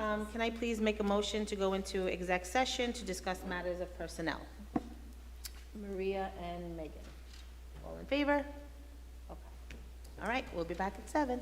Can I please make a motion to go into exec session to discuss matters of personnel? Maria and Megan. All in favor? Okay. All right, we'll be back at 7.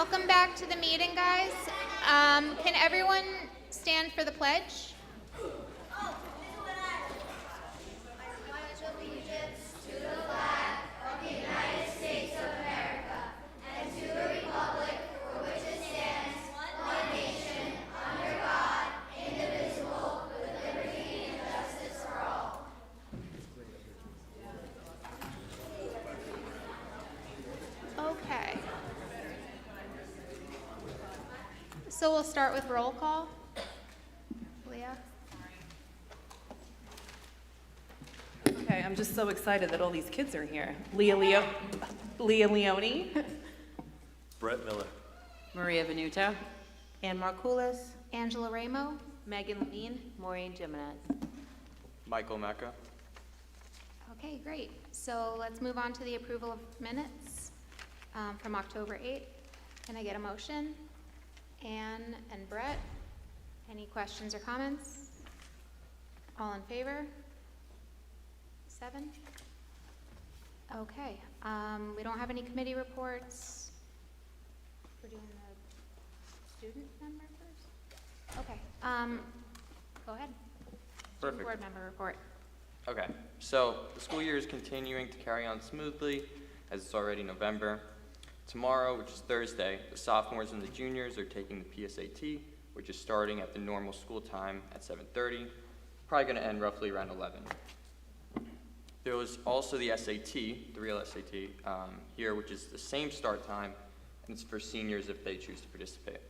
Welcome back to the meeting, guys. Can everyone stand for the pledge? Okay. So we'll start with roll call. Leah? Okay, I'm just so excited that all these kids are here. Leah Leone, Brett Miller. Maria Venuto. Ann Markoulis. Angela Ramo? Megan Levine. Maureen Jimenez. Michael Mecca. Okay, great. So let's move on to the approval of minutes from October 8th. Can I get a motion? Ann and Brett, any questions or comments? All in favor? 7? Okay, we don't have any committee reports. We're doing the student member first? Okay, go ahead. Student Perfect. board member report. Okay, so the school year is continuing to carry on smoothly as it's already November. Tomorrow, which is Thursday, the sophomores and the juniors are taking the PSAT, which is starting at the normal school time at 7:30, probably going to end roughly around 11. There was also the SAT, the real SAT, here, which is the same start time, and it's for seniors if they choose to participate.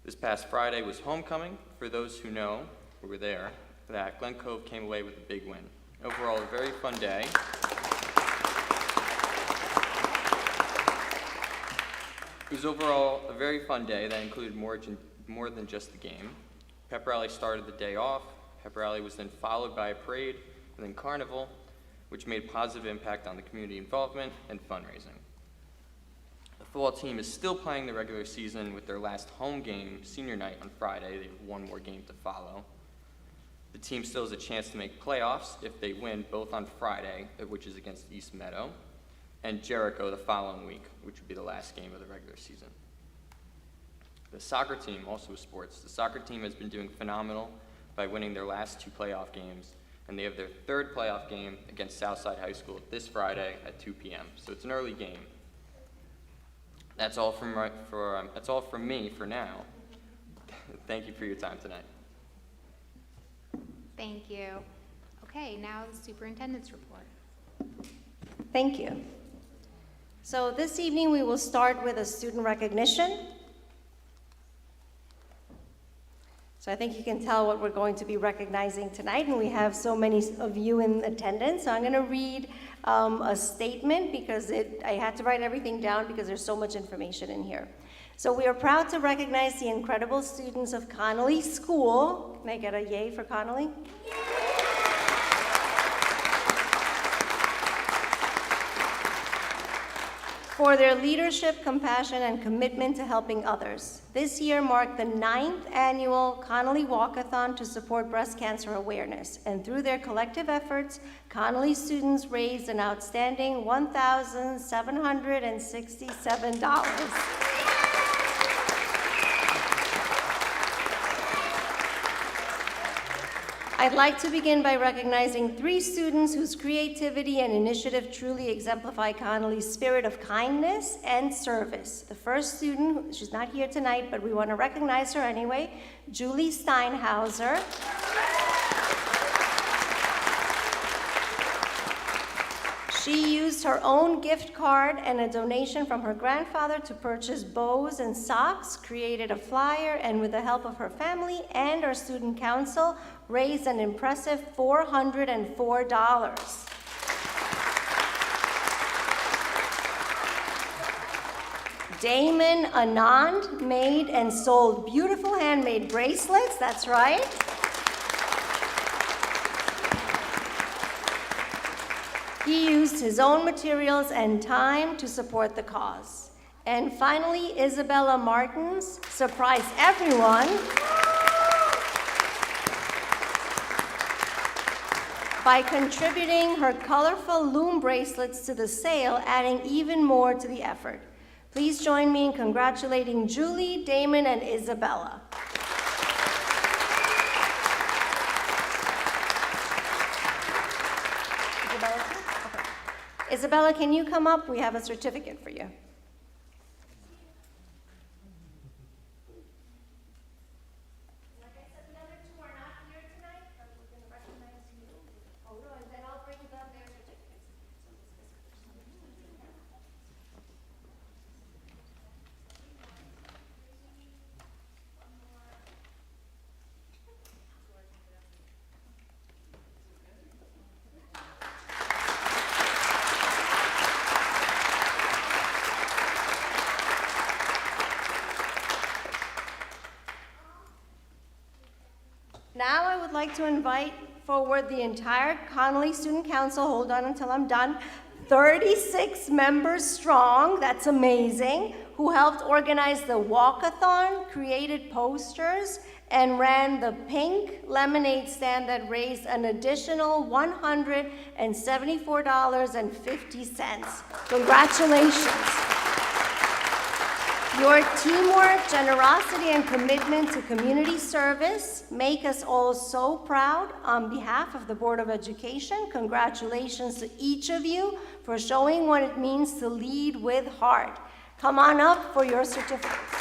This past Friday was homecoming. For those who know, who were there, that Glen Cove came away with a big win. Overall, a very fun day. It was overall a very fun day that included more than just the game. Pep rally started the day off. Pep rally was then followed by a parade and then carnival, which made a positive impact on the community involvement and fundraising. The football team is still playing the regular season with their last home game, senior night, on Friday. They have one more game to follow. The team still has a chance to make playoffs if they win both on Friday, which is against East Meadow, and Jericho the following week, which would be the last game of the regular season. The soccer team, also with sports, the soccer team has been doing phenomenal by winning their last 2 playoff games, and they have their 3rd playoff game against Southside High School this Friday at 2 p.m., so it's an early game. That's all from me for now. Thank you for your time tonight. Thank you. Okay, now the superintendent's report. Thank you. So this evening, we will start with a student recognition. So I think you can tell what we're going to be recognizing tonight, and we have so many of you in attendance. So I'm going to read a statement because I had to write everything down because there's so much information in here. So we are proud to recognize the incredible students of Connolly School. Can I get a yay for Connolly? For their leadership, compassion, and commitment to helping others. This year marked the 9th annual Connolly Walkathon to support breast cancer awareness. And through their collective efforts, Connolly students raised an outstanding $1,767. I'd like to begin by recognizing 3 students whose creativity and initiative truly exemplify Connolly's spirit of kindness and service. The first student, she's not here tonight, but we want to recognize her anyway, Julie Steinhauser. She used her own gift card and a donation from her grandfather to purchase bows and socks, created a flyer, and with the help of her family and our student council, raised an impressive $404. Damon Anand made and sold beautiful handmade bracelets, that's right. He used his own materials and time to support the cause. And finally, Isabella Martins surprised everyone by contributing her colorful loom bracelets to the sale, adding even more to the effort. Please join me in congratulating Julie, Damon, and Isabella. Isabella, okay. Isabella, can you come up? We have a certificate for you. Like I said, the other two are not here tonight, but we're going to recognize you with a photo, and then I'll bring them their certificates. Now I would like to invite forward the entire Connolly Student Council. Hold on until I'm done. 36 members strong, that's amazing, who helped organize the walkathon, created posters, and ran the pink lemonade stand that raised an additional $174.50. Congratulations. Your teamwork, generosity, and commitment to community service make us all so proud. On behalf of the Board of Education, congratulations to each of you for showing what it means to lead with heart. Come on up for your certificates.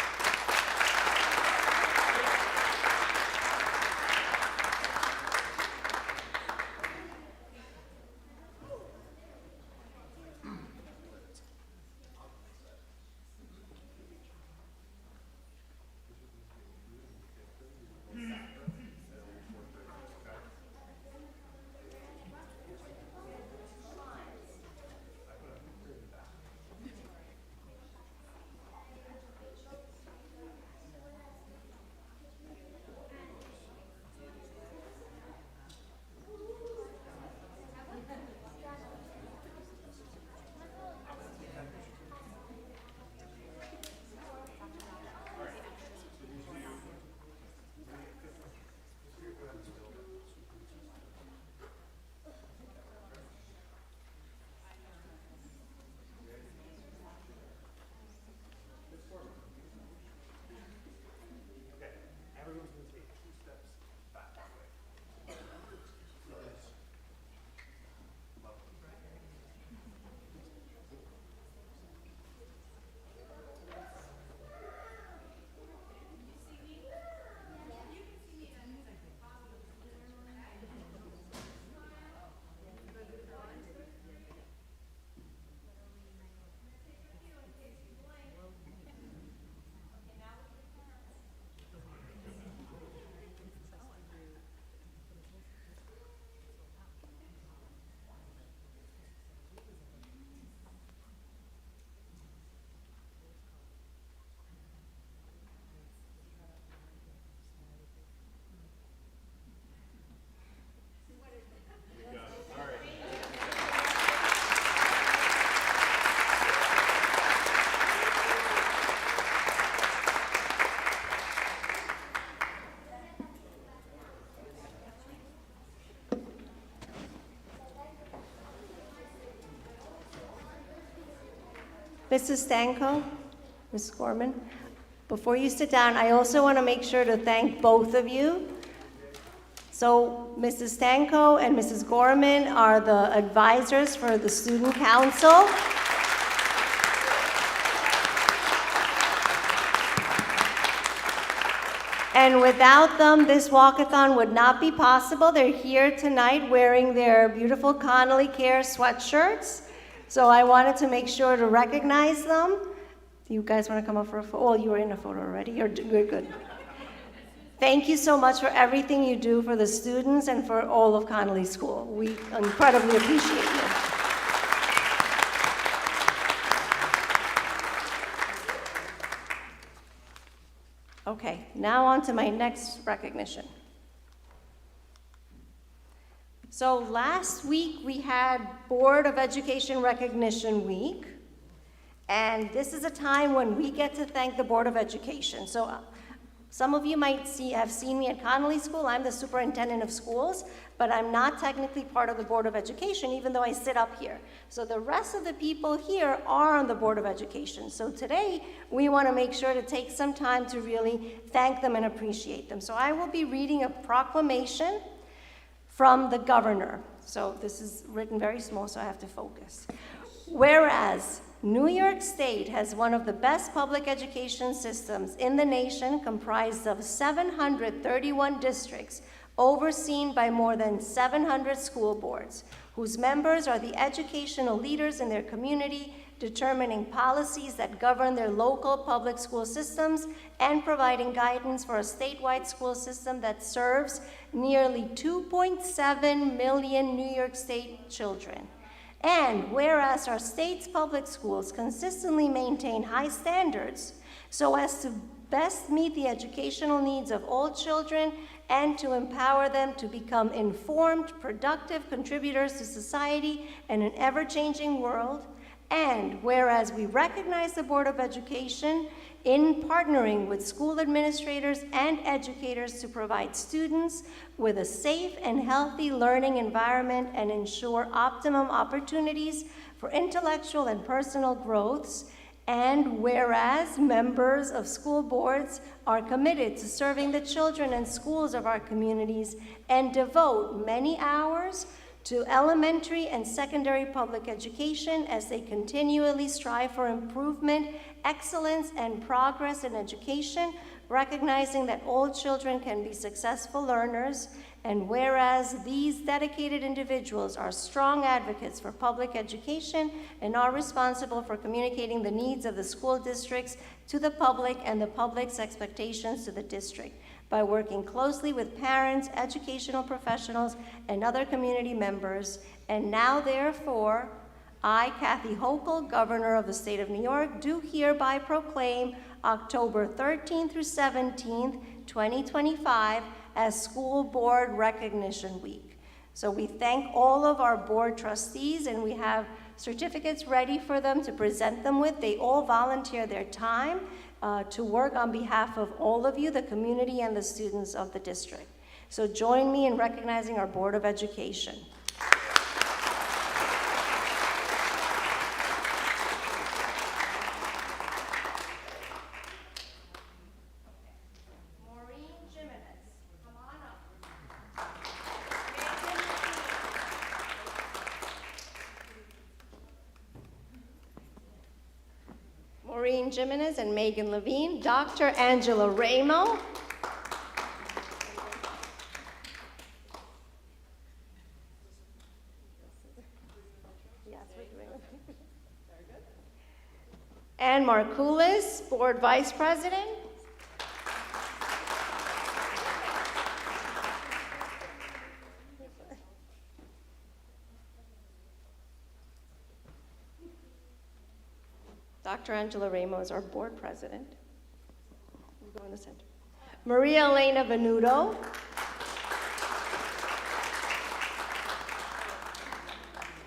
Mrs. Stanko, Ms. Gorman, before you sit down, I also want to make sure to thank both of you. So Mrs. Stanko and Mrs. Gorman are the advisors for the Student Council. And without them, this walkathon would not be possible. They're here tonight wearing their beautiful Connolly Care sweatshirts. So I wanted to make sure to recognize them. Do you guys want to come up for a photo? Oh, you were in a photo already. You're good. Thank you so much for everything you do for the students and for all of Connolly School. We incredibly appreciate you. Okay, now on to my next recognition. So last week we had Board of Education Recognition Week, and this is a time when we get to thank the Board of Education. So Some of you might have seen me at Connolly School. I'm the superintendent of schools, but I'm not technically part of the Board of Education, even though I sit up here. So the rest of the people here are on the Board of Education. So today, we want to make sure to take some time to really thank them and appreciate them. So I will be reading a proclamation from the governor. So this is written very small, so I have to focus. Whereas New York State has one of the best public education systems in the nation, comprised of 731 districts, overseen by more than 700 school boards, whose members are the educational leaders in their community, determining policies that govern their local public school systems and providing guidance for a statewide school system that serves nearly 2.7 million New York State children. And whereas our state's public schools consistently maintain high standards so as to best meet the educational needs of all children and to empower them to become informed, productive contributors to society in an ever-changing world, and whereas we recognize the Board of Education in partnering with school administrators and educators to provide students with a safe and healthy learning environment and ensure optimum opportunities for intellectual and personal growths, and whereas members of school boards are committed to serving the children and schools of our communities and devote many hours to elementary and secondary public education as they continually strive for improvement, excellence, and progress in education, recognizing that all children can be successful learners, and whereas these dedicated individuals are strong advocates for public education and are responsible for communicating the needs of the school districts to the public and the public's expectations to the district, by working closely with parents, educational professionals, and other community members. And now, therefore, I, Kathy Hochul, Governor of the State of New York, do hereby proclaim October 13th through 17th, 2025, as School Board Recognition Week. So we thank all of our board trustees, and we have certificates ready for them to present them with. They all volunteer their time to work on behalf of all of you, the community and the students of the district. So join me in recognizing our Board of Education. Maureen Jimenez, come on up. Maureen Jimenez and Megan Levine, Dr. Angela Ramo. Yes, we're doing it. Ann Markoulis, Board Vice President. Dr. Angela Ramo is our board president. You go in the center. Maria Elena Venuto.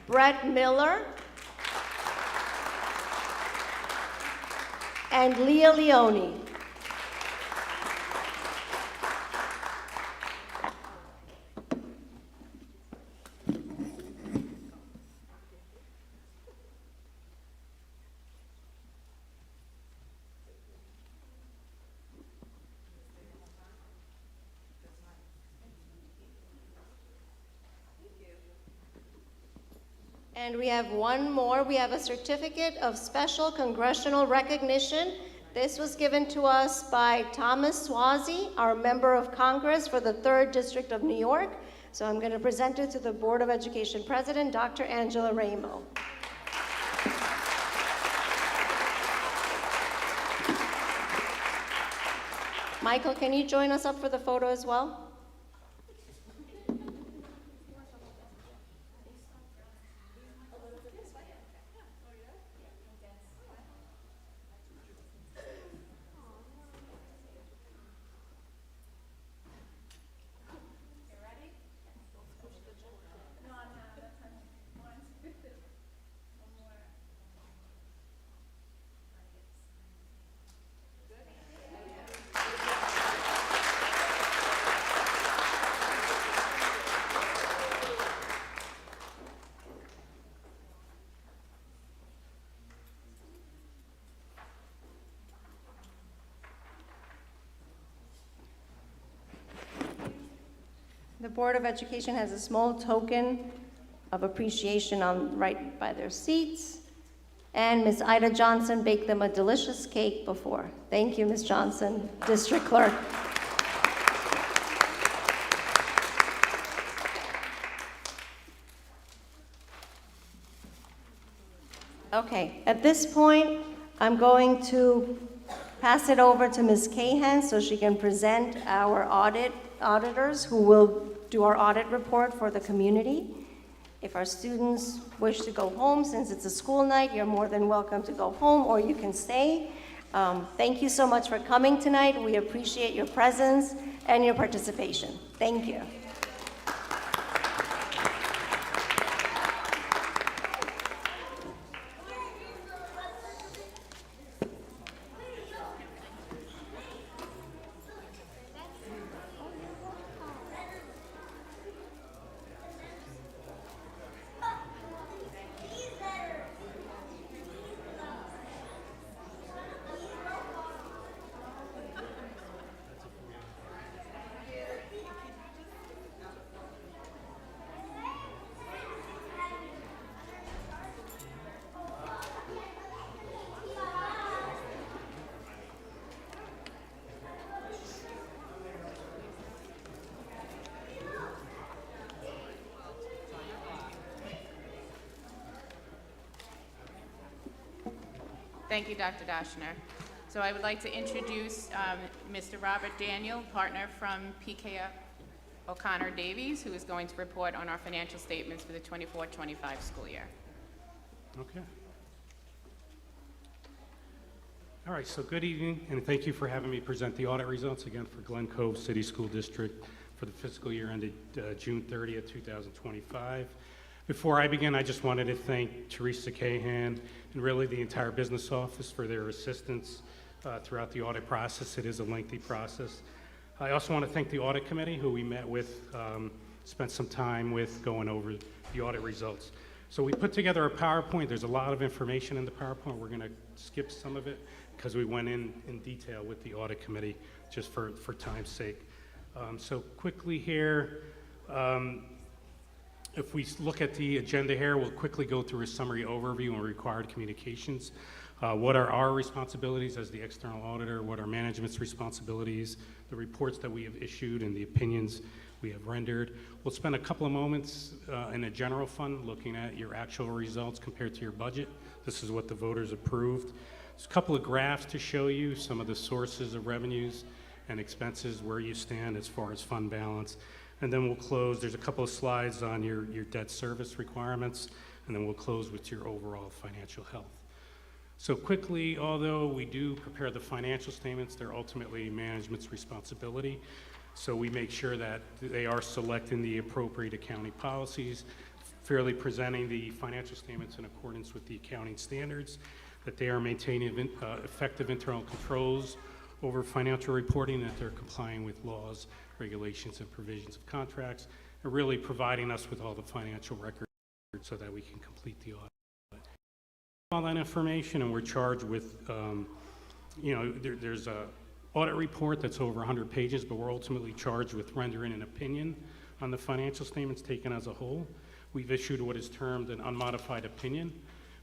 Brett Miller. And Leah Leone. And we have one more. We have a certificate of special congressional recognition. This was given to us by Thomas Swazi, our member of Congress for the 3rd District of New York. So I'm going to present it to the Board of Education President, Dr. Angela Ramo. Michael, can you join us up for the photo as well? The Board of Education has a small token of appreciation on right by their seats. And Ms. Ida Johnson baked them a delicious cake before. Thank you, Ms. Johnson, District Clerk. Okay, at this point, I'm going to pass it over to Ms. Cahan so she can present our auditors who will do our audit report for the community. If our students wish to go home, since it's a school night, you're more than welcome to go home or you can stay. Thank you so much for coming tonight. We appreciate your presence and your participation. Thank you. Thank you, Dr. Dashner. So I would like to introduce Mr. Robert Daniel, partner from PK O'Connor Davies, who is going to report on our financial statements for the 24-25 school year. Okay. All right, so good evening, and thank you for having me present the audit results again for Glen Cove City School District for the fiscal year ended June 30th, 2025. Before I begin, I just wanted to thank Teresa Cahan and really the entire business office for their assistance throughout the audit process. It is a lengthy process. I also want to thank the audit committee who we met with, spent some time with going over the audit results. So we put together a PowerPoint. There's a lot of information in the PowerPoint. We're going to skip some of it because we went in detail with the audit committee just for time's sake. So quickly here, if we look at the agenda here, we'll quickly go through a summary overview on required communications. What are our responsibilities as the external auditor? What are management's responsibilities? The reports that we have issued and the opinions we have rendered. We'll spend a couple of moments in a general fund looking at your actual results compared to your budget. This is what the voters approved. There's a couple of graphs to show you some of the sources of revenues and expenses, where you stand as far as fund balance. And then we'll close. There's a couple of slides on your debt service requirements, and then we'll close with your overall financial health. So quickly, although we do prepare the financial statements, they're ultimately management's responsibility. So we make sure that they are selecting the appropriate accounting policies, fairly presenting the financial statements in accordance with the accounting standards, that they are maintaining effective internal controls over financial reporting, that they're complying with laws, regulations, and provisions of contracts, and really providing us with all the financial records so that we can complete the audit. All that information, and we're charged with, there's a audit report that's over 100 pages, but we're ultimately charged with rendering an opinion on the financial statements taken as a whole. We've issued what is termed an unmodified opinion.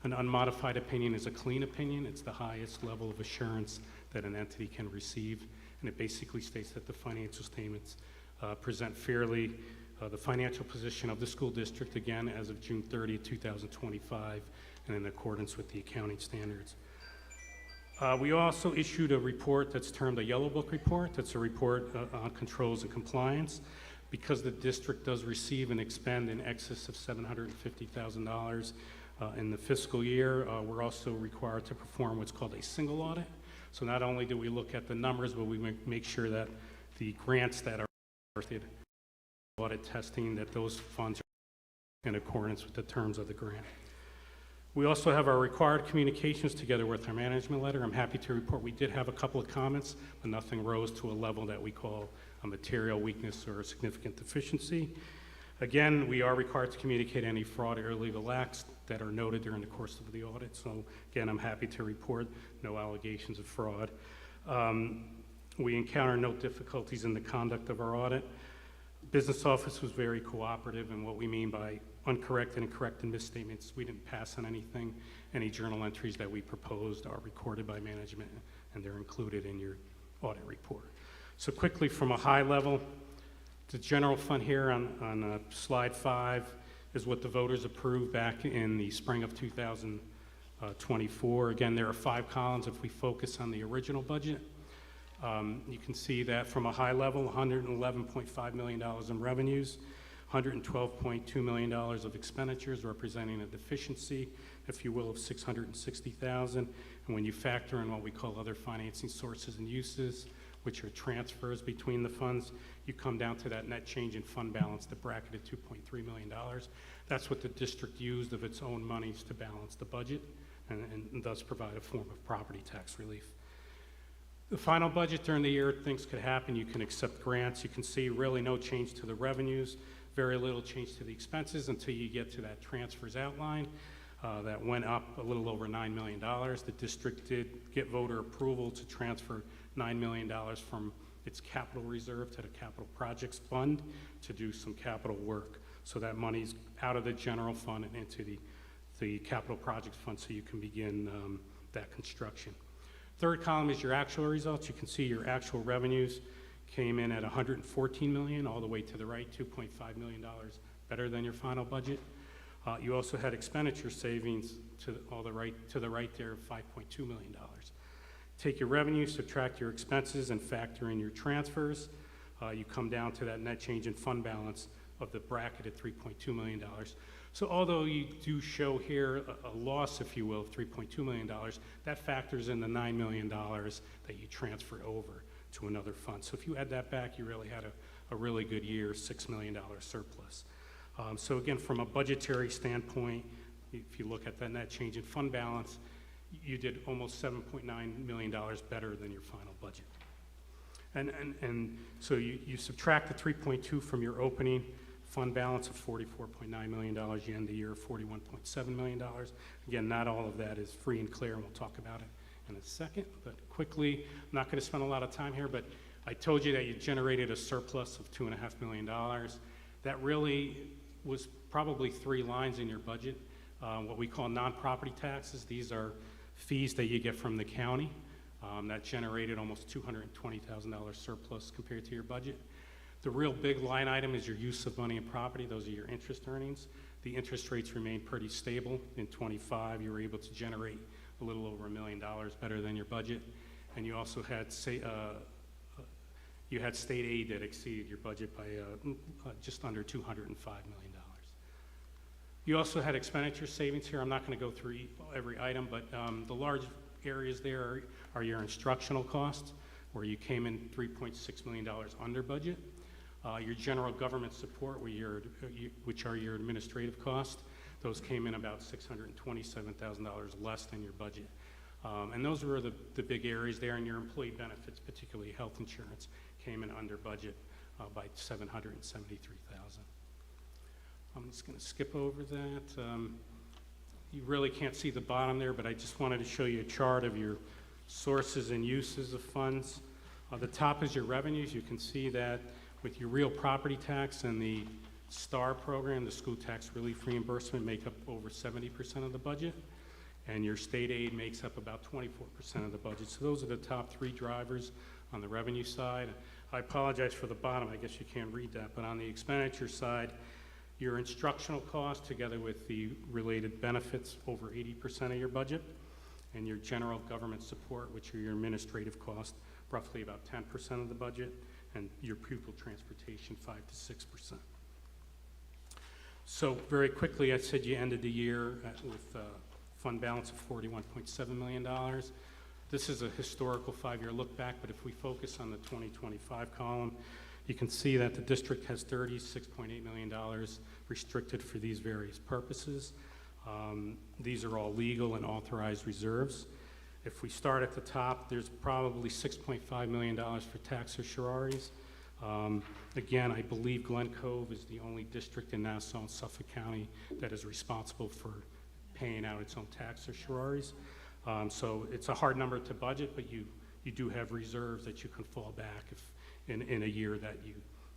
An unmodified opinion is a clean opinion. It's the highest level of assurance that an entity can receive, and it basically states that the financial statements present fairly the financial position of the school district, again, as of June 30, 2025, and in accordance with the accounting standards. We also issued a report that's termed a Yellow Book report. That's a report on controls and compliance. Because the district does receive and expend in excess of $750,000 in the fiscal year, we're also required to perform what's called a single audit. So not only do we look at the numbers, but we make sure that the grants that are audit testing, that those funds are in accordance with the terms of the grant. We also have our required communications together with our management letter. I'm happy to report we did have a couple of comments, but nothing rose to a level that we call a material weakness or a significant deficiency. Again, we are required to communicate any fraud or illegal acts that are noted during the course of the audit. So again, I'm happy to report no allegations of fraud. We encounter no difficulties in the conduct of our audit. business office was very cooperative, and what we mean by uncorrected and corrected misstatements, we didn't pass on anything. Any journal entries that we proposed are recorded by management, and they're included in your audit report. So quickly, from a high level, the general fund here on slide 5 is what the voters approved back in the spring of 2024. Again, there are 5 columns if we focus on the original budget. You can see that from a high level, $111.5 million in revenues, $112.2 million of expenditures, representing a deficiency, if you will, of $660,000. And when you factor in what we call other financing sources and uses, which are transfers between the funds, you come down to that net change in fund balance, the bracketed $2.3 million. That's what the district used of its own monies to balance the budget and thus provide a form of property tax relief. The final budget during the year, things could happen. You can accept grants. You can see really no change to the revenues, very little change to the expenses until you get to that transfers outline. That went up a little over $9 million. The district did get voter approval to transfer $9 million from its capital reserve to the capital projects fund to do some capital work. So that money's out of the general fund and into the capital projects fund so you can begin that construction. Third column is your actual results. You can see your actual revenues came in at $114 million, all the way to the right, $2.5 million better than your final budget. You also had expenditure savings to the right there of $5.2 million. Take your revenue, subtract your expenses, and factor in your transfers. You come down to that net change in fund balance of the bracketed $3.2 million. So although you do show here a loss, if you will, of $3.2 million, that factors in the $9 million that you transferred over to another fund. So if you add that back, you really had a really good year, $6 million surplus. So again, from a budgetary standpoint, if you look at that net change in fund balance, you did almost $7.9 million better than your final budget. And so you subtract the 3.2 from your opening fund balance of $44.9 million, you end the year of $41.7 million. Again, not all of that is free and clear, and we'll talk about it in a second. But quickly, I'm not going to spend a lot of time here, but I told you that you generated a surplus of $2.5 million. That really was probably 3 lines in your budget. What we call non-property taxes. These are fees that you get from the county. That generated almost $220,000 surplus compared to your budget. The real big line item is your use of money and property. Those are your interest earnings. The interest rates remain pretty stable. In 25, you were able to generate a little over $1 million better than your budget. And you also had state aid that exceeded your budget by just under $205 million. You also had expenditure savings here. I'm not going to go through every item, but the large areas there are your instructional costs, where you came in $3.6 million under budget. Your general government support, which are your administrative costs, those came in about $627,000 less than your budget. And those were the big areas there, and your employee benefits, particularly health insurance, came in under budget by $773,000. I'm just going to skip over that. You really can't see the bottom there, but I just wanted to show you a chart of your sources and uses of funds. The top is your revenues. You can see that with your real property tax and the STAR program, the school tax relief reimbursement, make up over 70% of the budget, and your state aid makes up about 24% of the budget. So those are the top 3 drivers on the revenue side. I apologize for the bottom. I guess you can't read that, but on the expenditure side, your instructional costs together with the related benefits, over 80% of your budget, and your general government support, which are your administrative costs, roughly about 10% of the budget, and your pupil transportation, 5 to 6%. So very quickly, I said you ended the year with a fund balance of $41.7 million. This is a historical 5-year look back, but if we focus on the 2025 column, you can see that the district has $36.8 million restricted for these various purposes. These are all legal and authorized reserves. If we start at the top, there's probably $6.5 million for tax certiorari's. Again, I believe Glen Cove is the only district in Nassau and Suffolk County that is responsible for paying out its own tax certiorari's. So it's a hard number to budget, but you do have reserves that you can fall back if in a year that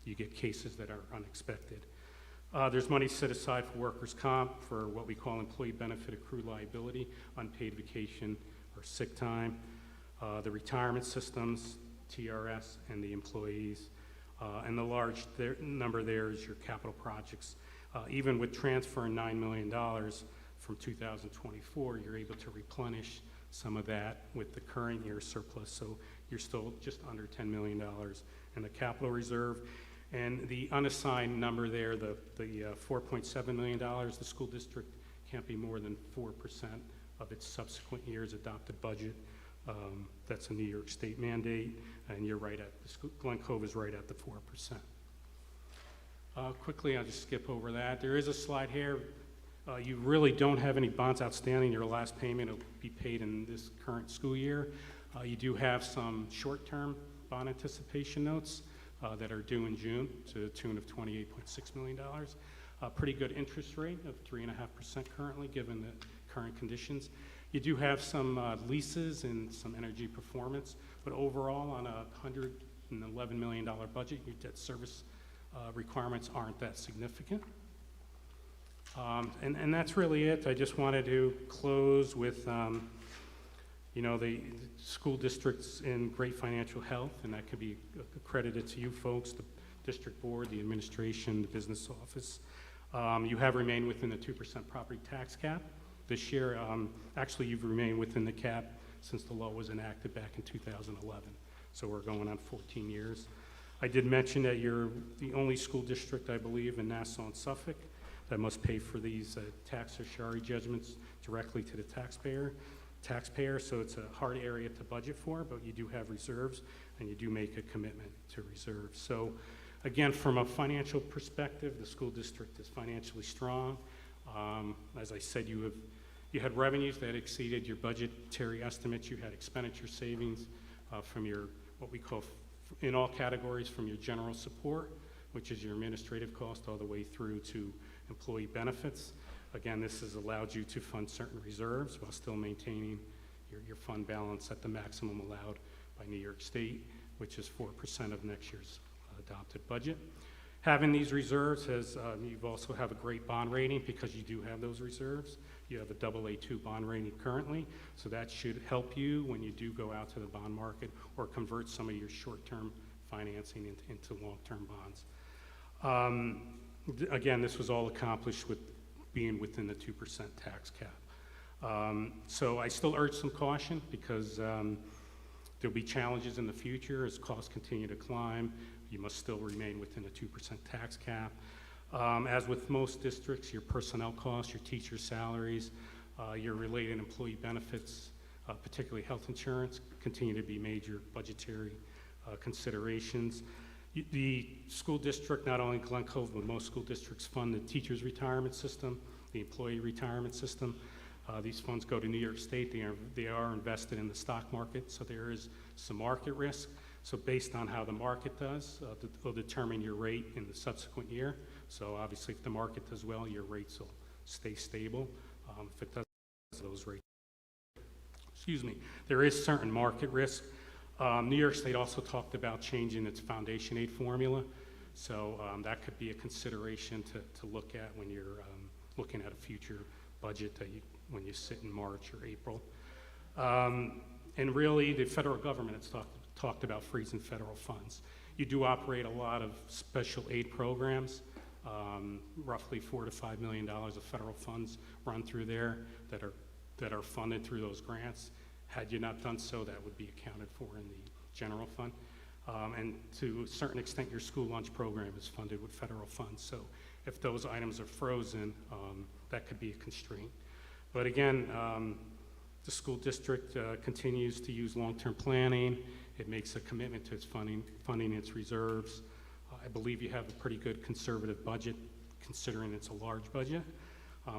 you get cases that are unexpected. There's money set aside for workers' comp for what we call employee benefit accrued liability, unpaid vacation or sick time, the retirement systems, TRS, and the employees. And the large number there is your capital projects. Even with transferring $9 million from 2024, you're able to replenish some of that with the current year surplus. So you're still just under $10 million in the capital reserve. And the unassigned number there, the $4.7 million, the school district can't be more than 4% of its subsequent year's adopted budget. That's a New York State mandate, and you're right at, Glen Cove is right at the 4%. Quickly, I'll just skip over that. There is a slide here. You really don't have any bonds outstanding. Your last payment will be paid in this current school year. You do have some short-term bond anticipation notes that are due in June to the tune of $28.6 million. A pretty good interest rate of 3.5% currently, given the current conditions. You do have some leases and some energy performance, but overall, on a $111 million budget, your debt service requirements aren't that significant. And that's really it. I just wanted to close with, the school district's in great financial health, and that could be accredited to you folks, the district board, the administration, the business office. You have remained within the 2% property tax cap. This year, actually, you've remained within the cap since the law was enacted back in 2011. So we're going on 14 years. I did mention that you're the only school district, I believe, in Nassau and Suffolk that must pay for these tax or certiorari judgments directly to the taxpayer. So it's a hard area to budget for, but you do have reserves, and you do make a commitment to reserves. So again, from a financial perspective, the school district is financially strong. As I said, you had revenues that exceeded your budgetary estimates. You had expenditure savings from your, what we call, in all categories, from your general support, which is your administrative cost, all the way through to employee benefits. Again, this has allowed you to fund certain reserves while still maintaining your fund balance at the maximum allowed by New York State, which is 4% of next year's adopted budget. Having these reserves has, you also have a great bond rating because you do have those reserves. You have a AA2 bond rating currently, so that should help you when you do go out to the bond market or convert some of your short-term financing into long-term bonds. Again, this was all accomplished with being within the 2% tax cap. So I still urge some caution because there'll be challenges in the future as costs continue to climb. You must still remain within a 2% tax cap. As with most districts, your personnel costs, your teacher salaries, your related employee benefits, particularly health insurance, continue to be major budgetary considerations. The school district, not only Glen Cove, but most school districts fund the teacher's retirement system, the employee retirement system. These funds go to New York State. They are invested in the stock market, so there is some market risk. So based on how the market does, will determine your rate in the subsequent year. So obviously, if the market does well, your rates will stay stable. If it does, those rates. Excuse me. There is certain market risk. New York State also talked about changing its foundation aid formula. So that could be a consideration to look at when you're looking at a future budget when you sit in March or April. And really, the federal government has talked about freezing federal funds. You do operate a lot of special aid programs, roughly $4 to $5 million of federal funds run through there that are funded through those grants. Had you not done so, that would be accounted for in the general fund. And to a certain extent, your school lunch program is funded with federal funds. So if those items are frozen, that could be a constraint. But again, the school district continues to use long-term planning. It makes a commitment to its funding its reserves. I believe you have a pretty good conservative budget, considering it's a large budget.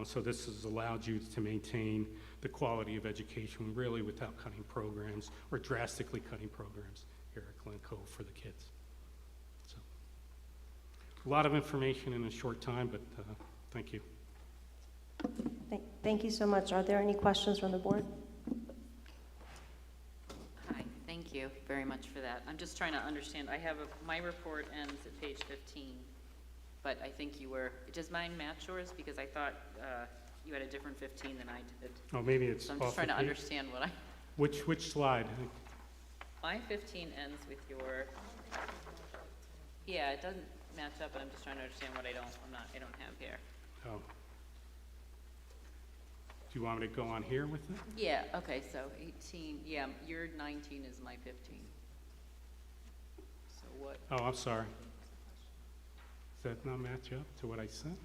So this has allowed you to maintain the quality of education really without cutting programs or drastically cutting programs here at Glen Cove for the kids. So a lot of information in a short time, but thank you. Thank you so much. Are there any questions from the board? Hi, thank you. you very much for that. I'm just trying to understand, my report ends at page 15, but I think does mine match yours? Because I thought you had a different 15 than I did. Oh, maybe it's So I'm off just the trying to page. understand Which slide? my 15 ends with your, yeah, it doesn't match up, but I'm just trying to understand what I don't have here. Oh. Do you want me to go on here with it? Yeah, okay, so 18, yeah, your 19 is my 15. So what Oh, I'm sorry. Does that not match up to what I sent?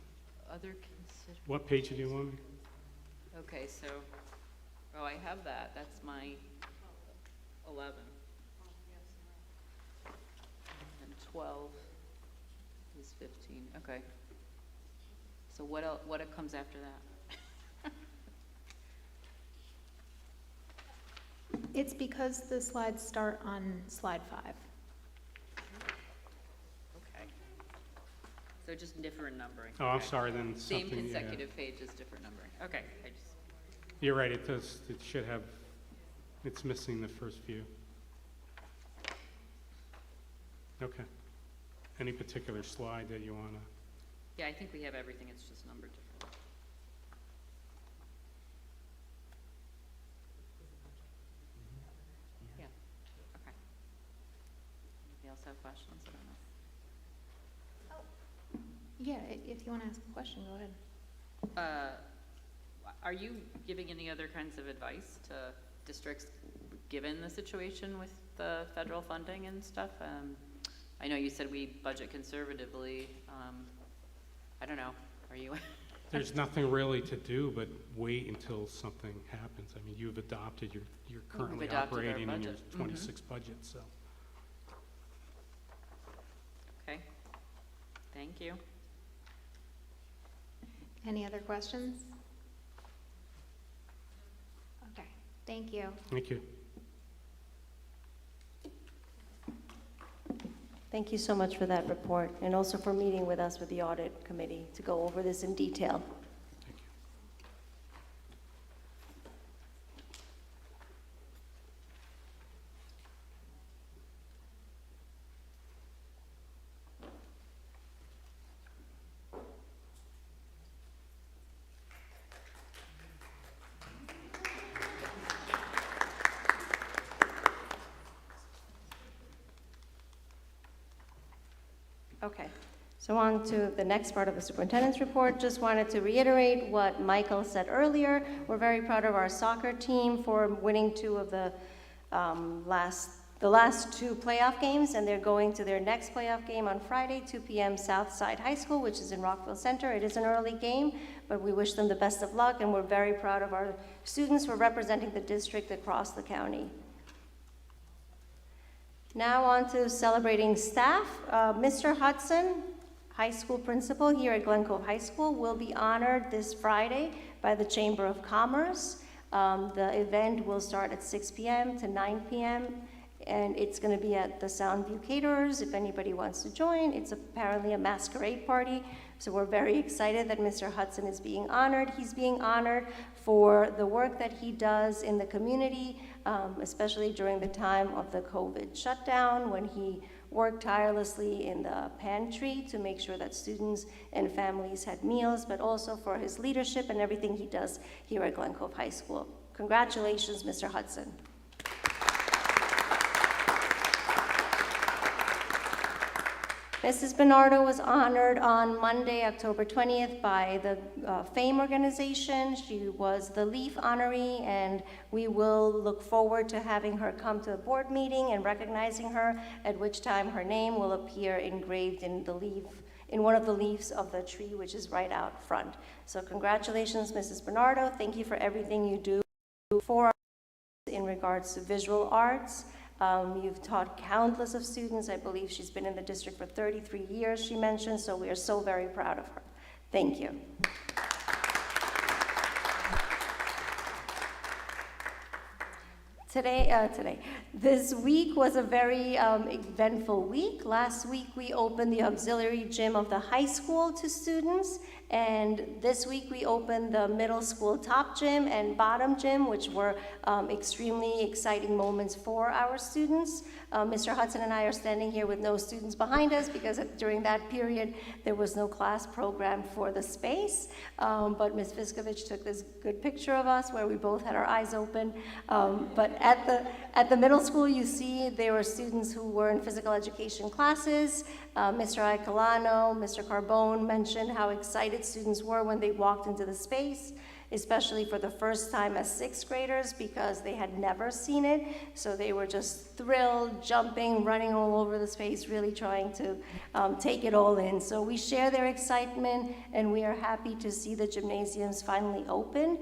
other consider, What page do you want me? okay, so, oh, I have that, that's my 11. And 12 is 15, okay. So what comes after that? It's because the slides start on slide 5. Okay. So just different numbering. Oh, I'm okay. sorry, then Same something, yeah. consecutive pages, different numbering. Okay, You're right, it does, it should have, it's missing the first few. Okay. Any particular slide that you want to? yeah, I think we have everything, it's just numbered differently. Yeah, okay. Anybody else have questions? I don't know. Yeah, if you want to ask a question, go ahead. Are you giving any other kinds of advice to districts, given the situation with the federal funding and stuff? I know you said we budget conservatively. I don't know, are you? There's nothing really to do but wait until something happens. I mean, you've adopted, you're currently adopted our operating in your budget. 26 budget, so. Okay, thank you. Any other questions? Okay, thank you. Thank you. Thank you so much for that report, and also for meeting with us with the audit committee to go over this in detail. Thank you. Okay, so on to the next part of the superintendent's report. Just wanted to reiterate what Michael said earlier. We're very proud of our soccer team for winning two of the last two playoff games, and they're going to their next playoff game on Friday, 2 p.m. Southside High School, which is in Rockville Center. It is an early game, but we wish them the best of luck, and we're very proud of our students for representing the district across the county. Now on to celebrating staff. Mr. Hudson, high school principal here at Glen Cove High School, will be honored this Friday by the Chamber of Commerce. The event will start at 6 p.m. to 9 p.m. and it's going to be at the Soundview Caterers. If anybody wants to join, it's apparently a masquerade party. So we're very excited that Mr. Hudson is being honored. He's being honored for the work that he does in the community, especially during the time of the COVID shutdown, when he worked tirelessly in the pantry to make sure that students and families had meals, but also for his leadership and everything he does here at Glen Cove High School. Congratulations, Mr. Hudson. Mrs. Bernardo was honored on Monday, October 20th by the FAME organization. She was the LEAF honoree, and we will look forward to having her come to a board meeting and recognizing her, at which time her name will appear engraved in the leaf, in one of the leaves of the tree, which is right out front. So congratulations, Mrs. Bernardo. Thank you for everything you do for our in regards to visual arts. You've taught countless of students. I believe she's been in the district for 33 years, she mentioned, so we are so very proud of her. Thank you. This week was a very eventful week. Last week we opened the auxiliary gym of the high school to students, And this week, we opened the middle school top gym and bottom gym, which were extremely exciting moments for our students. Mr. Hudson and I are standing here with no students behind us because during that period, there was no class program for the space. But Ms. Viskovich took this good picture of us where we both had our eyes open. But at the middle school, you see there were students who were in physical education classes. Mr. Icolano, Mr. Carbone mentioned how excited students were when they walked into the space, especially for the first time as sixth graders because they had never seen it. So they were just thrilled, jumping, running all over the space, really trying to take it all in. So we share their excitement, and we are happy to see the gymnasiums finally open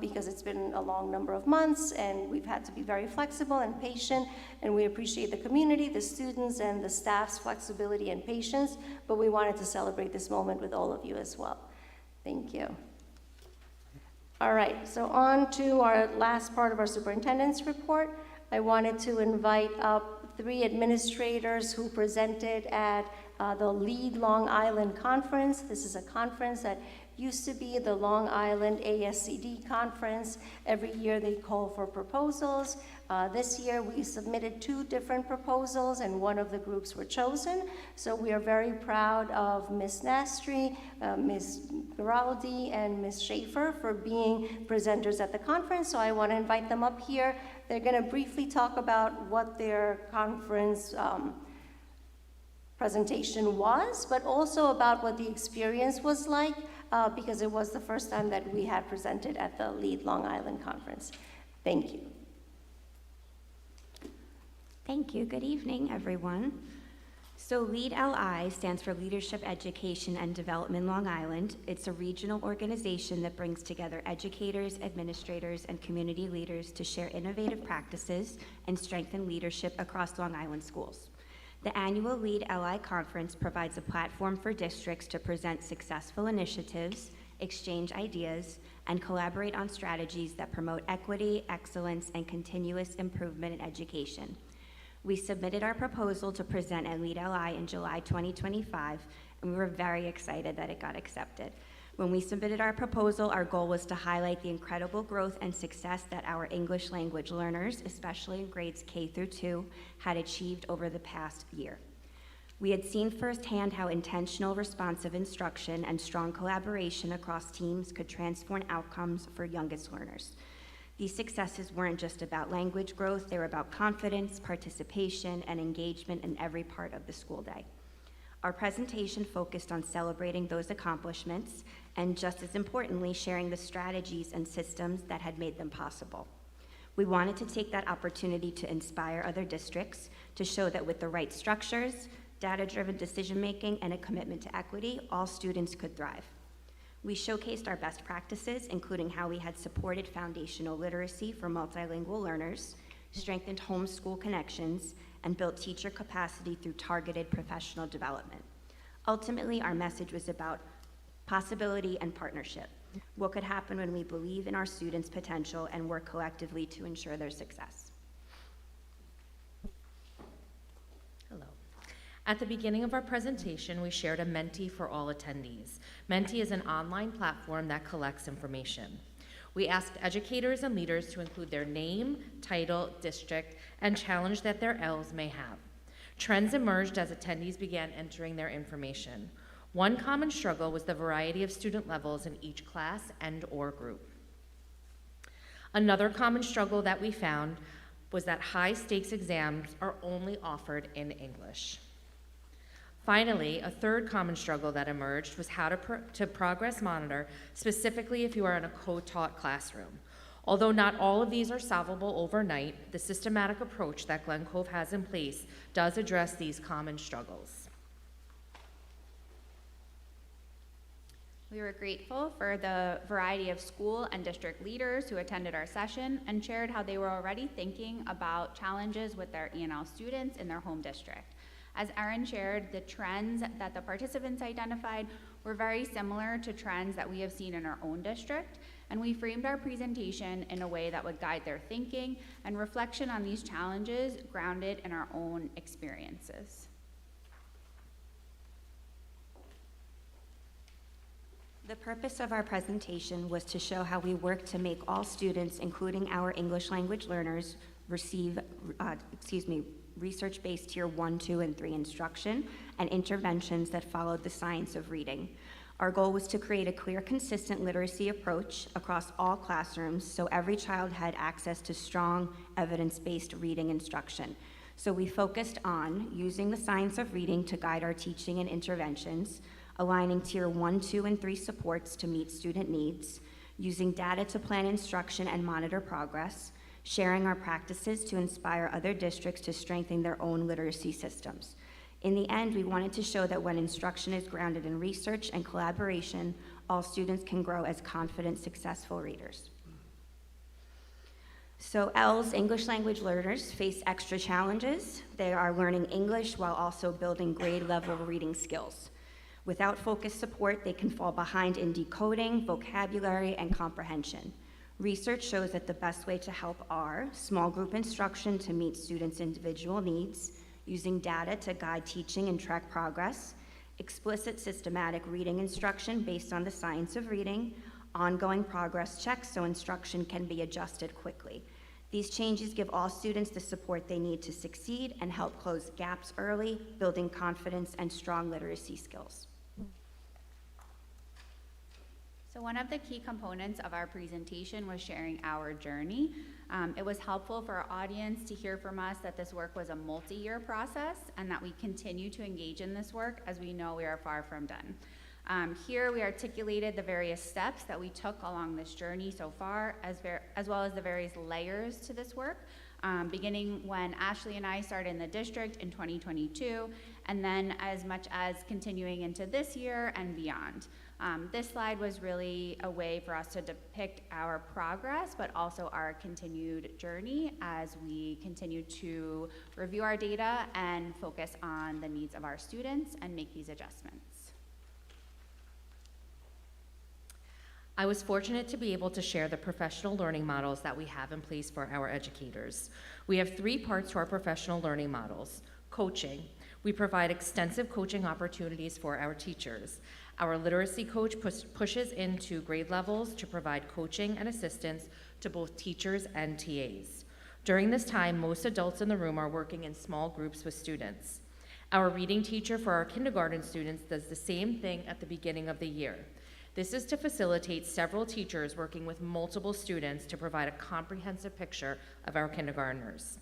because it's been a long number of months, and we've had to be very flexible and patient, and we appreciate the community, the students, and the staff's flexibility and patience, but we wanted to celebrate this moment with all of you as well. Thank you. All right, so on to our last part of our superintendent's report. I wanted to invite up 3 administrators who presented at the LEAD Long Island Conference. This is a conference that used to be the Long Island ASCD conference. Every year they call for proposals. This year we submitted 2 different proposals and one of the groups were chosen. So we are very proud of Ms. Nastri, Ms. Giraldi, and Ms. Schaefer for being presenters at the conference. So I want to invite them up here. They're going to briefly talk about what their conference presentation was, but also about what the experience was like, because it was the first time that we had presented at the LEAD Long Island Conference. Thank you. Thank you. Good evening, everyone. So LEAD LI stands for Leadership Education and Development Long Island. It's a regional organization that brings together educators, administrators, and community leaders to share innovative practices and strengthen leadership across Long Island schools. The annual LEAD LI conference provides a platform for districts to present successful initiatives, exchange ideas, and collaborate on strategies that promote equity, excellence, and continuous improvement in education. We submitted our proposal to present at LEAD LI in July 2025, and we were very excited that it got accepted. When we submitted our proposal, our goal was to highlight the incredible growth and success that our English language learners, especially in grades K through 2, had achieved over the past year. We had seen firsthand how intentional, responsive instruction and strong collaboration across teams could transform outcomes for youngest learners. These successes weren't just about language growth, they were about confidence, participation, and engagement in every part of the school day. Our presentation focused on celebrating those accomplishments and, just as importantly, sharing the strategies and systems that had made them possible. We wanted to take that opportunity to inspire other districts to show that with the right structures, data-driven decision-making, and a commitment to equity, all students could thrive. We showcased our best practices, including how we had supported foundational literacy for multilingual learners, strengthened homeschool connections, and built teacher capacity through targeted professional development. Ultimately, our message was about possibility and partnership. What could happen when we believe in our students' potential and work collectively to ensure their success? Hello. At the beginning of our presentation, we shared a Menti for all attendees. Menti is an online platform that collects information. We asked educators and leaders to include their name, title, district, and challenge that their ELs may have. Trends emerged as attendees began entering their information. One common struggle was the variety of student levels in each class and/or group. Another common struggle that we found was that high-stakes exams are only offered in English. Finally, a third common struggle that emerged was how to progress monitor, specifically if you are in a co-taught classroom. Although not all of these are solvable overnight, the systematic approach that Glen Cove has in place does address these common struggles. We were grateful for the variety of school and district leaders who attended our session and shared how they were already thinking about challenges with their E&L students in their home district. As Erin shared, the trends that the participants identified were very similar to trends that we have seen in our own district, and we framed our presentation in a way that would guide their thinking and reflection on these challenges grounded in our own experiences. The purpose of our presentation was to show how we work to make all students, including our English language learners, receive, research-based Tier 1, 2, and 3 instruction and interventions that followed the science of reading. Our goal was to create a clear, consistent literacy approach across all classrooms so every child had access to strong, evidence-based reading instruction. So we focused on using the science of reading to guide our teaching and interventions, aligning Tier 1, 2, and 3 supports to meet student needs, using data to plan instruction and monitor progress, sharing our practices to inspire other districts to strengthen their own literacy systems. In the end, we wanted to show that when instruction is grounded in research and collaboration, all students can grow as confident, successful readers. So ELL's English language learners face extra challenges. They are learning English while also building grade level reading skills. Without focused support, they can fall behind in decoding, vocabulary, and comprehension. Research shows that the best way to help are small group instruction to meet students' individual needs, using data to guide teaching and track progress, explicit systematic reading instruction based on the science of reading, ongoing progress checks so instruction can be adjusted quickly. These changes give all students the support they need to succeed and help close gaps early, building confidence and strong literacy skills. So one of the key components of our presentation was sharing our journey. It was helpful for our audience to hear from us that this work was a multi-year process and that we continue to engage in this work as we know we are far from done. Here we articulated the various steps that we took along this journey so far, as well as the various layers to this work, beginning when Ashley and I started in the district in 2022, and then as much as continuing into this year and beyond. This slide was really a way for us to depict our progress, but also our continued journey as we continue to review our data and focus on the needs of our students and make these adjustments. I was fortunate to be able to share the professional learning models that we have in place for our educators. We have 3 parts to our professional learning models. Coaching. We provide extensive coaching opportunities for our teachers. Our literacy coach pushes into grade levels to provide coaching and assistance to both teachers and TAs. During this time, most adults in the room are working in small groups with students. Our reading teacher for our kindergarten students does the same thing at the beginning of the year. This is to facilitate several teachers working with multiple students to provide a comprehensive picture of our kindergartners.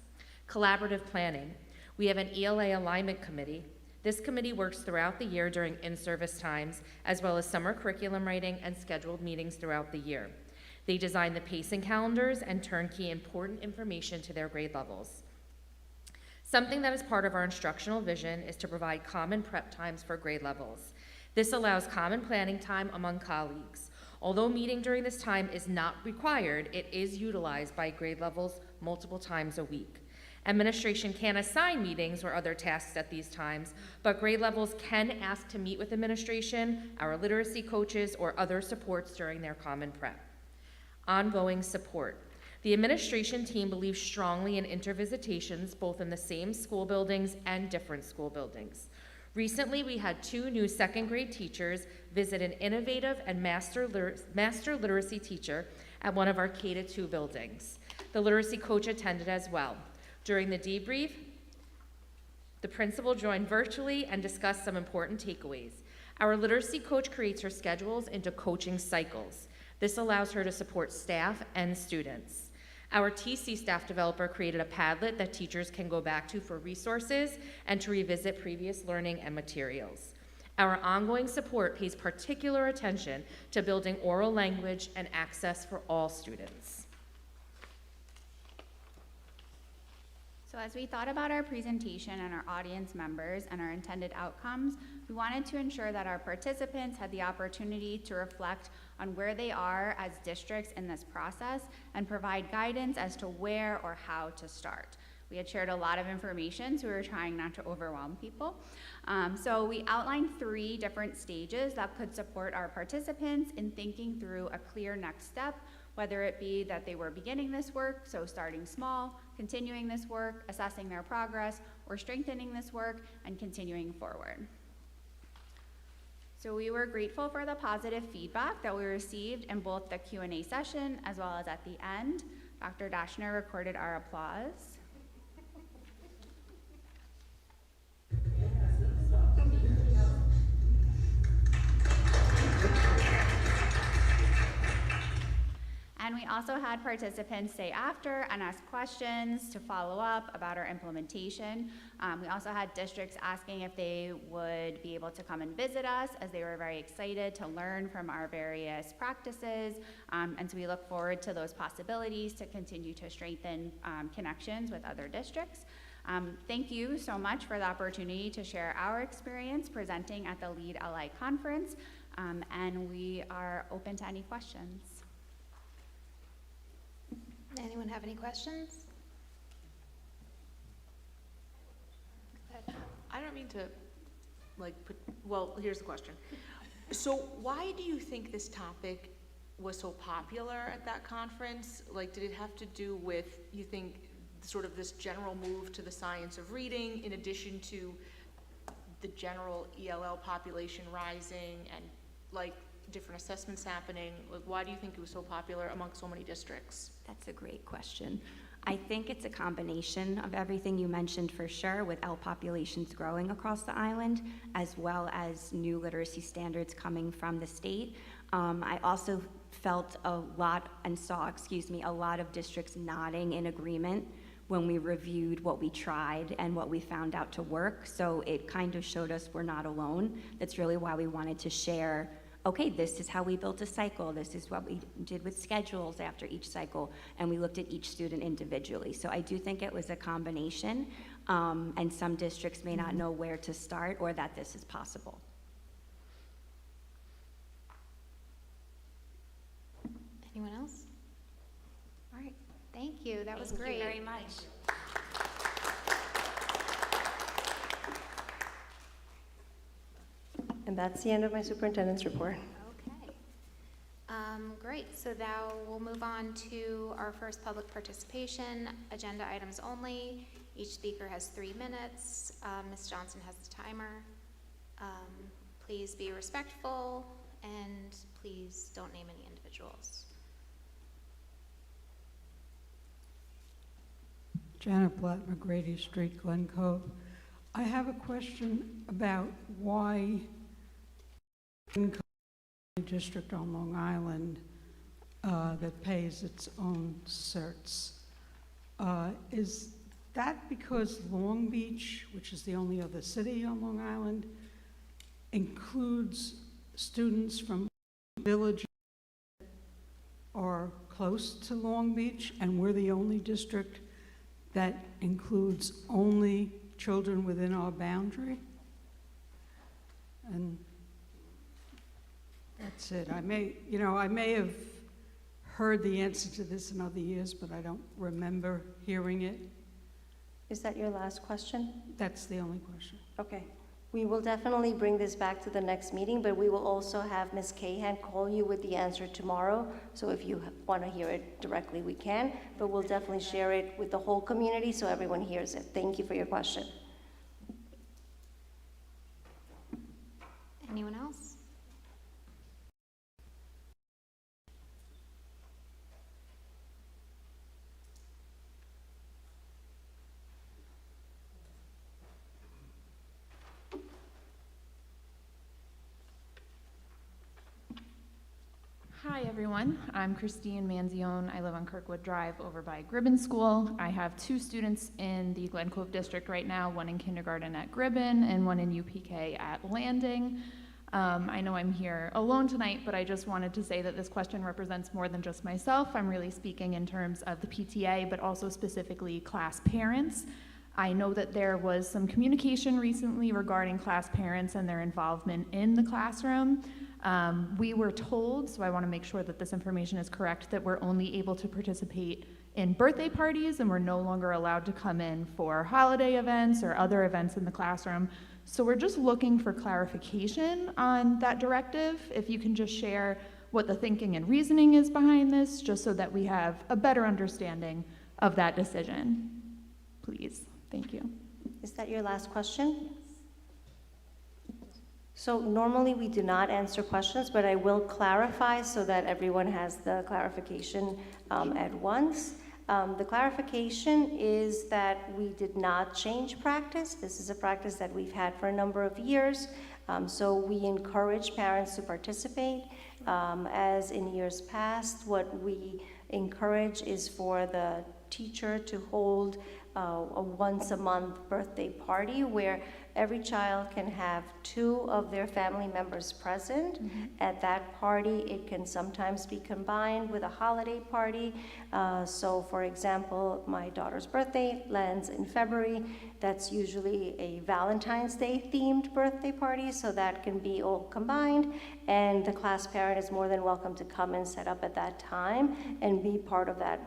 Collaborative planning. We have an ELA alignment committee. This committee works throughout the year during in-service times, as well as summer curriculum writing and scheduled meetings throughout the year. They design the pacing calendars and turnkey important information to their grade levels. Something that is part of our instructional vision is to provide common prep times for grade levels. This allows common planning time among colleagues. Although meeting during this time is not required, it is utilized by grade levels multiple times a week. Administration can assign meetings or other tasks at these times, but grade levels can ask to meet with administration, our literacy coaches, or other supports during their common prep. Ongoing support. The administration team believes strongly in intervisitations, both in the same school buildings and different school buildings. Recently, we had 2 new 2nd grade teachers visit an innovative and master literacy teacher at one of our K-2 buildings. The literacy coach attended as well. During the debrief, the principal joined virtually and discussed some important takeaways. Our literacy coach creates her schedules into coaching cycles. This allows her to support staff and students. Our TC staff developer created a Padlet that teachers can go back to for resources and to revisit previous learning and materials. Our ongoing support pays particular attention to building oral language and access for all students. So as we thought about our presentation and our audience members and our intended outcomes, we wanted to ensure that our participants had the opportunity to reflect on where they are as districts in this process and provide guidance as to where or how to start. We had shared a lot of information, so we were trying not to overwhelm people. So we outlined 3 different stages that could support our participants in thinking through a clear next step, whether it be that they were beginning this work, so starting small, continuing this work, assessing their progress, or strengthening this work and continuing forward. So we were grateful for the positive feedback that we received in both the Q&A session as well as at the end. Dr. Dashner recorded our applause. And we also had participants stay after and ask questions to follow up about our implementation. We also had districts asking if they would be able to come and visit us, as they were very excited to learn from our various practices. And so we look forward to those possibilities to continue to strengthen connections with other districts. Thank you so much for the opportunity to share our experience presenting at the LEAD LI conference. And we are open to any questions. Anyone have any questions? I don't mean to, well, here's the question. So why do you think this topic was so popular at that conference? Like, did it have to do with, you think, sort of this general move to the science of reading in addition to the general ELL population rising and like different assessments happening? Like, why do you think it was so popular among so many districts? That's a great question. I think it's a combination of everything you mentioned for sure, with L populations growing across the island, as well as new literacy standards coming from the state. I also felt a lot of districts nodding in agreement when we reviewed what we tried and what we found out to work. So it kind of showed us we're not alone. That's really why we wanted to share, okay, this is how we built a cycle, this is what we did with schedules after each cycle, and we looked at each student individually. So I do think it was a combination, and some districts may not know where to start or that this is possible. Anyone else? All right, thank you, that was great. Thank you very much. And that's the end of my superintendent's report. Okay. Great, so now we'll move on to our first public participation, agenda items only. Each speaker has 3 minutes. Ms. Johnson has the timer. Please be respectful and please don't name any individuals. Janet Blatt, McGrady Street, Glen Cove. I have a question about why Glen Cove district on Long Island that pays its own certs. Is that because Long Beach, which is the only other city on Long Island, includes students from villages that are close to Long Beach, and we're the only district that includes only children within our boundary? And that's it. I may have heard the answer to this in other years, but I don't remember hearing it. Is that your last question? That's the only question. Okay. We will definitely bring this back to the next meeting, but we will also have Ms. Cahan call you with the answer tomorrow. So if you want to hear it directly, we can, but we'll definitely share it with the whole community so everyone hears it. Thank you for your question. Anyone else? Hi everyone, I'm Christine Manzione. I live on Kirkwood Drive over by Gribben School. I have 2 students in the Glen Cove district right now, one in kindergarten at Gribben and one in UPK at Landing. I know I'm here alone tonight, but I just wanted to say that this question represents more than just myself. I'm really speaking in terms of the PTA, but also specifically class parents. I know that there was some communication recently regarding class parents and their involvement in the classroom. We were told, so I want to make sure that this information is correct, that we're only able to participate in birthday parties and we're no longer allowed to come in for holiday events or other events in the classroom. So we're just looking for clarification on that directive. If you can just share what the thinking and reasoning is behind this, just so that we have a better understanding of that decision, please. Thank you. Is that your last question? So normally we do not answer questions, but I will clarify so that everyone has the clarification at once. The clarification is that we did not change practice. This is a practice that we've had for a number of years. So we encourage parents to participate. As in years past, what we encourage is for the teacher to hold a once-a-month birthday party where every child can have 2 of their family members present. At that party, it can sometimes be combined with a holiday party. So for example, my daughter's birthday lands in February. That's usually a Valentine's Day themed birthday party, so that can be all combined. And the class parent is more than welcome to come and set up at that time and be part of that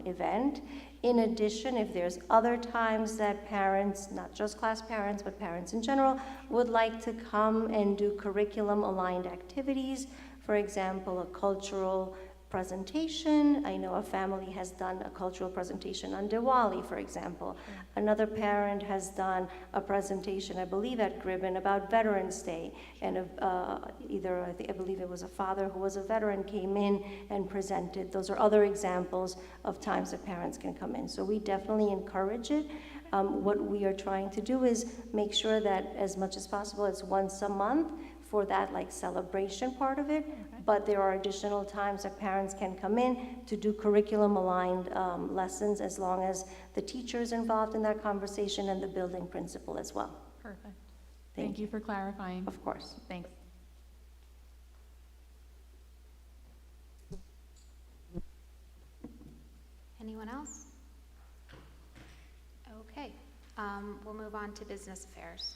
event. In addition, if there's other times that parents, not just class parents, but parents in general, would like to come and do curriculum-aligned activities, for example, a cultural presentation. I know a family has done a cultural presentation on Diwali, for example. Another parent has done a presentation, I believe at Gribben, about Veterans Day. And I believe it was a father who was a veteran came in and presented. Those are other examples of times that parents can come in. So we definitely encourage it. What we are trying to do is make sure that as much as possible, it's once a month for that like celebration part of it. But there are additional times that parents can come in to do curriculum-aligned lessons as long as the teacher is involved in that conversation and the building principal as well. Perfect. Thank you for clarifying. Of course. Thanks. Anyone else? Okay, we'll move on to business affairs.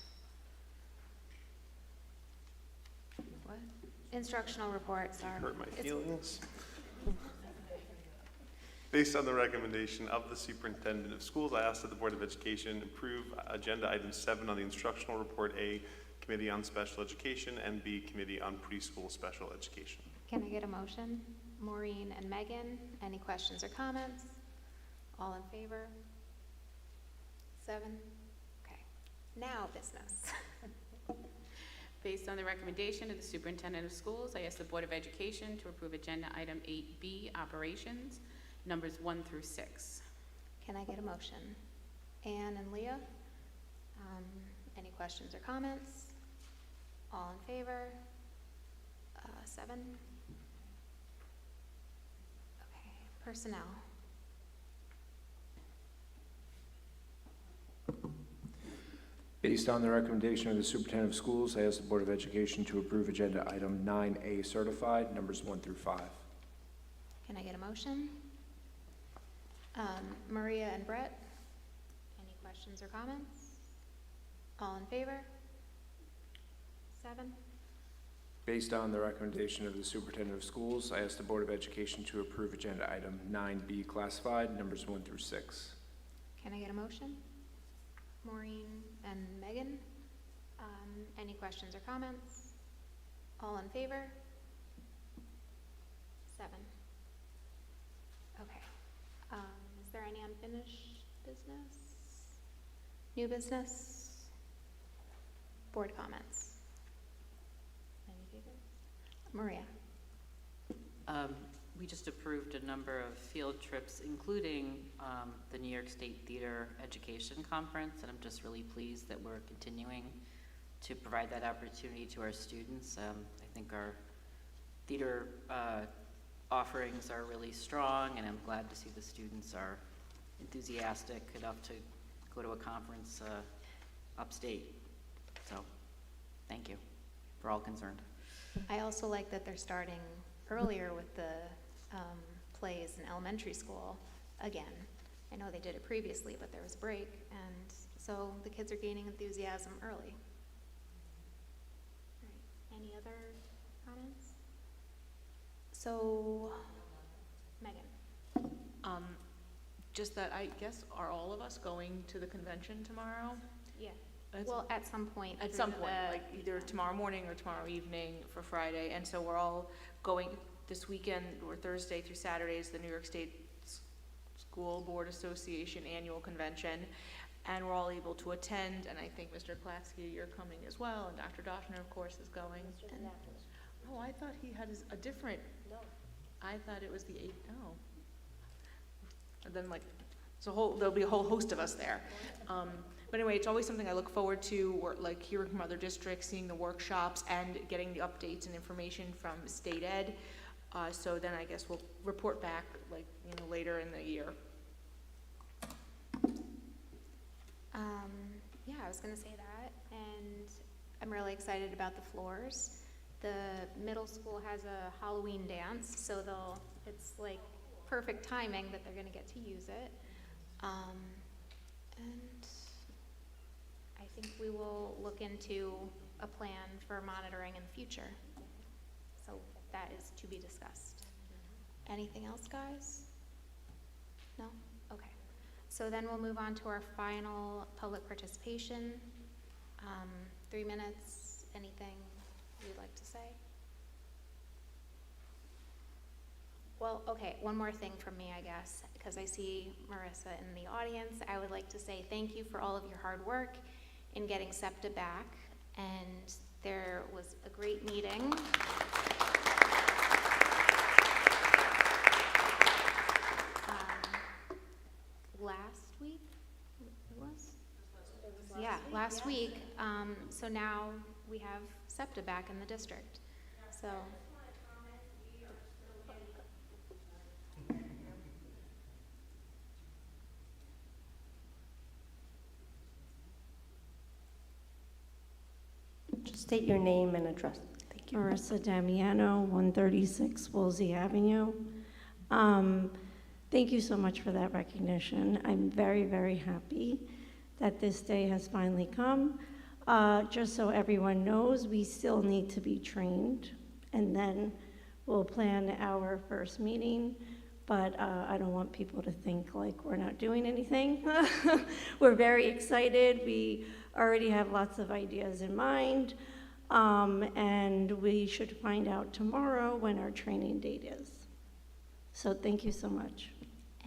What? Instructional reports are. Hurt my feelings. Based on the recommendation of the superintendent of schools, I ask that the Board of Education approve agenda item 7 on the instructional report, A, Committee on Special Education, and B, Committee on Preschool Special Education. Can I get a motion? Maureen and Megan, any questions or comments? All in favor? 7? Okay, now business. Based on the recommendation of the superintendent of schools, I ask the Board of Education to approve agenda item 8B, operations, numbers 1 through 6. Can I get a motion? Anne and Leah, any questions or comments? All in favor? 7? Okay, personnel. Based on the recommendation of the superintendent of schools, I ask the Board of Education to approve agenda item 9A certified, numbers 1 through 5. Can I get a motion? Maria and Brett, any questions or comments? All in favor? 7? Based on the recommendation of the superintendent of schools, I ask the Board of Education to approve agenda item 9B classified, numbers 1 through 6. Can I get a motion? Maureen and Megan, any questions or comments? All in favor? 7. Okay. Is there any unfinished business? New business? Board comments? Any takers? Maria? We just approved a number of field trips, including the New York State Theater Education Conference, and I'm just really pleased that we're continuing to provide that opportunity to our students. I think our theater offerings are really strong, and I'm glad to see the students are enthusiastic enough to go to a conference upstate. So, thank you for all concerned. I also like that they're starting earlier with the plays in elementary school again. I know they did it previously, but there was a break, and so the kids are gaining enthusiasm early. Right. Any other comments? So, Megan. Just that, I guess, are all of us going to the convention tomorrow? Yeah. Well, at some point. At some point, like either tomorrow morning or tomorrow evening for Friday, and so we're all going this weekend, or Thursday through Saturday is the New York State School Board Association Annual Convention. and we're all able to attend, and I think Mr. Klatsky, you're coming as well, and Dr. Doshner, of course, is going. And- Oh, I thought he had a different, I thought it was the 8th, oh. And then like, there'll be a whole host of us there. But anyway, it's always something I look forward to, or like hearing from other districts, seeing the workshops, and getting the updates and information from state ed. So then I guess we'll report back like, later in the year. Yeah, I was gonna say that, and I'm really excited about the floors. The middle school has a Halloween dance, so it's like perfect timing that they're gonna get to use it. And I think we will look into a plan for monitoring in the future. So that is to be discussed. Anything else, guys? No? Okay. So then we'll move on to our final public participation. 3 minutes, anything you'd like to say? Well, okay, one more thing from me, I guess, because I see Marissa in the audience. I would like to say thank you for all of your hard work in getting SEPTA back, and there was a great meeting. Last week, it was? Yeah, last week. So now we have SEPTA back in the district, so. Just state your name and address. Thank you. Marissa Damiano, 136 Woolsey Avenue. Thank you so much for that recognition. I'm very, very happy that this day has finally come. Just so everyone knows, we still need to be trained, and then we'll plan our first meeting. But I don't want people to think like we're not doing anything. We're very excited. We already have lots of ideas in mind, and we should find out tomorrow when our training date is. So thank you so much.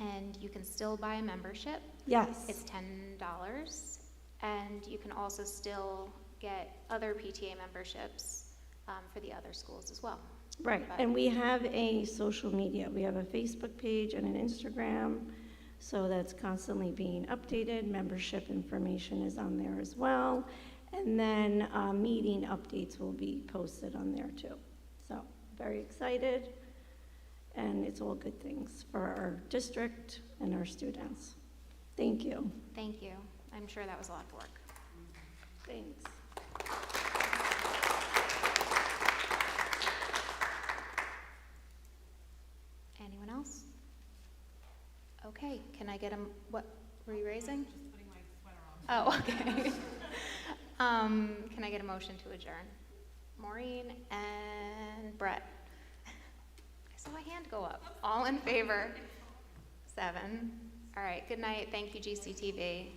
And you can still buy a membership. Yes. It's $10, and you can also still get other PTA memberships for the other schools as well. Right, But- and we have a social media. We have a Facebook page and an Instagram, so that's constantly being updated. Membership information is on there as well. And then meeting updates will be posted on there too. So, very excited, and it's all good things for our district and our students. Thank you. Thank you. I'm sure that was a lot of work. Thanks. Anyone else? Okay, can I get a, what were you raising? Just putting my sweater on. Oh, okay. Can I get a motion to adjourn? Maureen and Brett. I saw a hand go up. All in favor? 7. All right, good night. Thank you, GCTV.